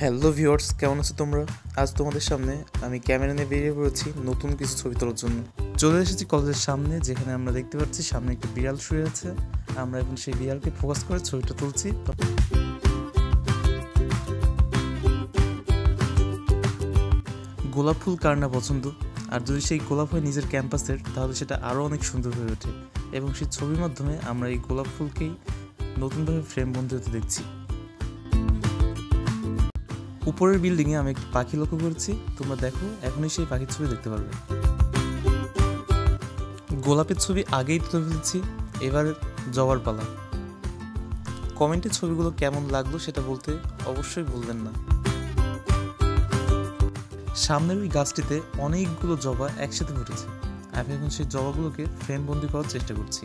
Hello viewers, কেমন আছো তোমরা? আজ তোমাদের সামনে আমি ক্যামেরা নিয়ে বেরিয়ে পড়েছি নতুন কিছু ছবি তোলার জন্য। চলে এসেছি কলেজের সামনে, যেখানে আমরা দেখতে পাচ্ছি সামনে একটা বিড়াল শুয়ে আছে। আমরা এখন সেই বিড়ালকে ফোকাস করে ছবিটা তুলছি। গোলাপ ফুল কার না পছন্দ, আর যদি সেই গোলাপ হয় নিজের ক্যাম্পাসের, তাহলে সেটা আরও অনেক সুন্দর হয়ে ওঠে। এবং সেই ছবির মাধ্যমে আমরা এই গোলাপ ফুলকেই নতুনভাবে ফ্রেমবন্দি হতে দেখছি। উপরের বিল্ডিংয়ে আমি একটি পাখি লক্ষ্য করছি, তোমরা দেখো, এখনই সেই পাখির ছবি দেখতে পারবে। গোলাপের ছবি আগেই তুলে ফেলেছি, এবার জবার পালা। কমেন্টে ছবিগুলো কেমন লাগলো সেটা বলতে অবশ্যই ভুলবেন না। সামনের ওই গাছটিতে অনেকগুলো জবা একসাথে ফুটেছে। আমি এখন সেই জবাগুলোকে ফ্রেম বন্দি করার চেষ্টা করছি।